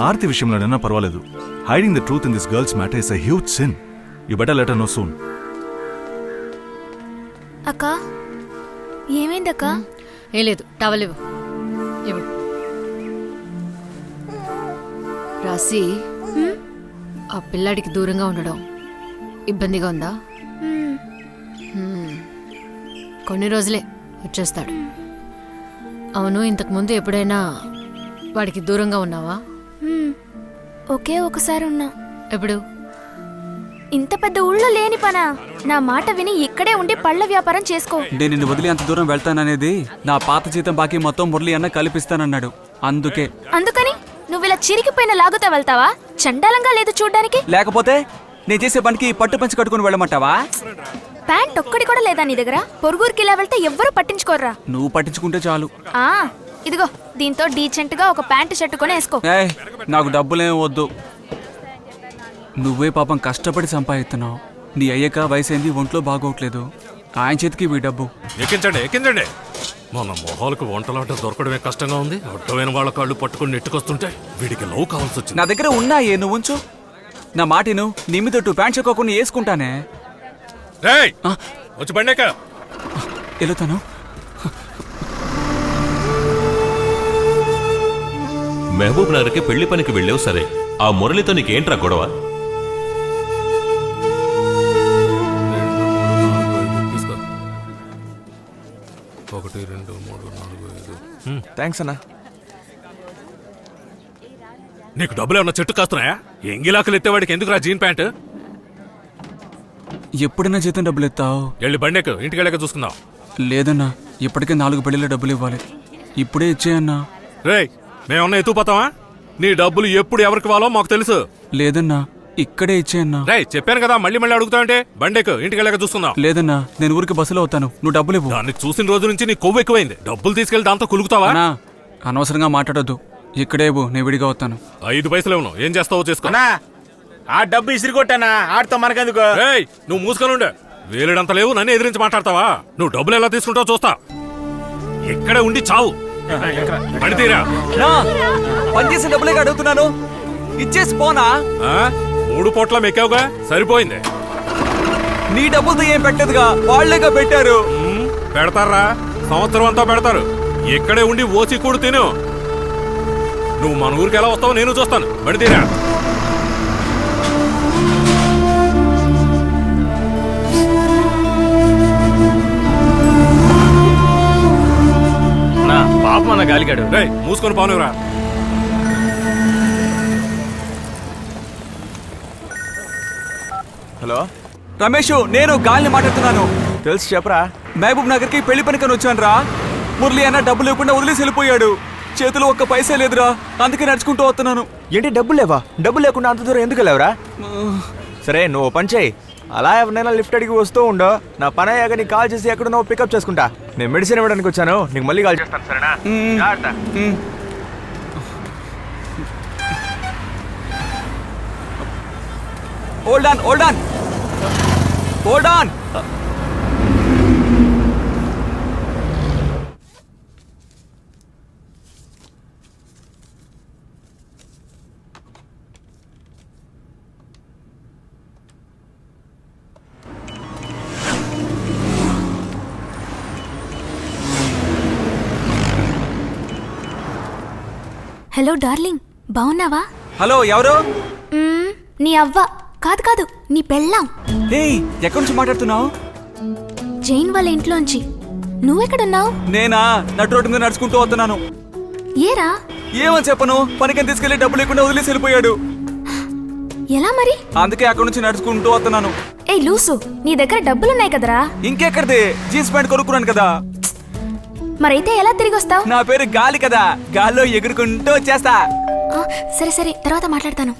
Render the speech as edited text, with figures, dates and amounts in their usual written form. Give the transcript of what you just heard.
ఆర్తి విషయంలోనైనా పర్వాలేదు. Hiding the truth in this girls matter is a huge sin. You better let her no soon. అక్క ఏమైందక్క? ఏం లేదు, towel ఇవ్వు. రాసి, ఆ పిల్లాడికి దూరంగా ఉండడం ఇబ్బందిగా ఉందా? కొన్ని రోజులే వచ్చేస్తాడు. అవును, ఇంతకుముందు ఎప్పుడైనా వాడికి దూరంగా ఉన్నావా? ఒకే ఒకసారి ఉన్నా. ఎప్పుడు? ఇంత పెద్ద ఊళ్ళో లేని పనా? నా మాట విని ఇక్కడే ఉండి పళ్ళ వ్యాపారం చేసుకో. నేను నిన్ను వదిలి అంత దూరం వెళ్తాననేది నా పాత జీతం బాకీ మొత్తం మురళి అన్న కల్పిస్తానన్నాడు. అందుకే. అందుకని నువ్వు ఇలా చిరిగిపోయిన లాగుతా వెళ్తావా? చండాలంగా లేదు చూడ్డానికి. లేకపోతే నేను చేసే పనికి పట్టు పంచి కట్టుకుని వెళ్ళమంటావా? ప్యాంట్ ఒక్కడి కూడా లేదా నీ దగ్గర? పొరుగురికి ఇలా వెళ్తే ఎవ్వరూ పట్టించుకోర్రా. నువ్వు పట్టించుకుంటే చాలు. ఇదిగో దీంతో డీసెంట్ గా ఒక ప్యాంటు షర్ట్ కొని వేసుకో. నాకు డబ్బులేం వద్దు. నువ్వే పాపం కష్టపడి సంపాదిస్తున్నావు. నీ అయ్యక వయసైంది, ఒంట్లో బాగోట్లేదు. ఆయన చేతికి ఈ డబ్బు. ఎక్కించండి ఎక్కించండి. మన మొహాలకు వంటలాట దొరకడమే కష్టంగా ఉంది. అడ్డమైన వాళ్ళ కాళ్ళు పట్టుకుని నెట్టుకొస్తుంటే వీడికి లవ్ కావాల్సి వచ్చింది. నా దగ్గర ఉన్నాయే, నువ్వు ఉంచు. నా మాటిను, నీ మీద ప్యాంట్ చెక్కోకుండా వేసుకుంటానే. వచ్చి బండేక వెళుతాను. మహబూబ్ నగర్కి పెళ్లి పనికి వెళ్ళావు సరే, ఆ మురళితో నీకేంట్రా గొడవ? తీసుకో. 1 2 3 4 5. థ్యాంక్స్ అన్నా. నీకు డబ్బులు ఏమన్నా చెట్టు కాస్తున్నాయా? ఎంగిలాకులు ఎత్తేవాడికి ఎందుకురా జీన్ ప్యాంట్? ఎప్పుడైనా జీతం డబ్బులు ఎత్తావు? వెళ్ళి బండేకు, ఇంటికి వెళ్ళాక చూసుకుందాం. లేదన్నా, ఇప్పటికే 4 పెళ్లిలో డబ్బులు ఇవ్వాలి. ఇప్పుడే ఇచ్చేయన్నా. రేయ్, మేమన్నా ఎత్తుపోతావా? నీ డబ్బులు ఎప్పుడు ఎవరికి ఇవ్వాలో మాకు తెలుసు. లేదన్నా, ఇక్కడే ఇచ్చేయన్నా. రేయ్, చెప్పాను కదా, మళ్ళీ మళ్ళీ అడుగుతావంటే. బండేకు, ఇంటికి వెళ్ళాక చూసుకుందాం. లేదన్నా, నేను ఊరికి బస్సులో అవుతాను. నువ్వు డబ్బులు ఇవ్వు. దాన్ని చూసిన రోజు నుంచి నీ కొవ్వు ఎక్కువైంది. డబ్బులు తీసుకెళ్లి దాంతో కులుకుతావా? అనవసరంగా మాట్లాడొద్దు. ఇక్కడే ఇవ్వు, నేను విడిగా వస్తాను. 5 పైసలు ఇవ్వను. ఏం చేస్తావో చేసుకో. ఆ డబ్బు ఇసిరి కొట్టానా? ఆడితో మనకెందుకు? నువ్వు మూసుకొని ఉండే. వేలుడంత లేవు, నన్ను ఎదిరించి మాట్లాడతావా? నువ్వు డబ్బులు ఎలా తీసుకుంటావు చూస్తా. ఇక్కడే ఉండి చావు. పడితీరా. పనిచేసిన డబ్బులే అడుగుతున్నాను, ఇచ్చేసి పోనా? 3 పూట్ల మెక్కావుగా, సరిపోయింది. నీ డబ్బులతో ఏం పెట్టదుగా, వాళ్లేగా పెట్టారు. పెడతారా? సంవత్సరం అంతా పెడతారు. ఇక్కడే ఉండి ఓసి కూడు తిను. నువ్వు మన ఊరికి ఎలా వస్తావో నేను చూస్తాను. పడితీరా. పాపం అన్న గాలిగాడు. రేయ్, మూసుకొని పోనురా. హలో రమేష్, నేను గాలిని మాట్లాడుతున్నాను. తెలుసు, చెప్పరా. మహబూబ్ నగర్ కి పెళ్లి పనికని వచ్చాను రా. మురళి అన్న డబ్బులు లేకుండా వదిలేసి వెళ్ళిపోయాడు. చేతిలో ఒక్క పైసా లేదురా, అందుకే నడుచుకుంటూ వస్తున్నాను. ఏంటి డబ్బులు లేవా? డబ్బులు లేకుండా అంత దూరం ఎందుకు వెళ్ళావురా? సరే, నువ్వు పని చేయి. అలా ఎవరినైనా లిఫ్ట్ అడిగి వస్తూ ఉండో. నా పని అయ్యాక నీకు కాల్ చేసి ఎక్కడ నువ్వు పికప్ చేసుకుంటా. నేను మెడిసిన్ ఇవ్వడానికి వచ్చాను, నీకు మళ్ళీ కాల్ చేస్తాను, సరేనా? Hold on, hold on, hold on. Hello darling, బాగున్నావా? హలో, ఎవరు? నీ అవ్వ. కాదు, నీ పెళ్ళాం. ఎక్కడి నుంచి మాట్లాడుతున్నావు? జైన్ వాళ్ళ ఇంట్లోంచి. నువ్వెక్కడున్నావు? నేనా, నటు రోడ్డు మీద నడుచుకుంటూ వస్తున్నాను. ఏరా? ఏమని చెప్పను, పనికని తీసుకెళ్లి డబ్బు లేకుండా వదిలేసి వెళ్ళిపోయాడు. ఎలా మరి? అందుకే అక్కడి నుంచి నడుచుకుంటూ వస్తున్నాను. లూసు, నీ దగ్గర డబ్బులున్నాయి కదరా? ఇంకెక్కడిది, జీన్స్ ప్యాంట్ కొనుక్కున్నాను కదా. మరైతే ఎలా తిరిగి వస్తావు? నా పేరు గాలి కదా, గాల్లో ఎగురుకుంటూ వచ్చేస్తా. సరే తర్వాత మాట్లాడతాను.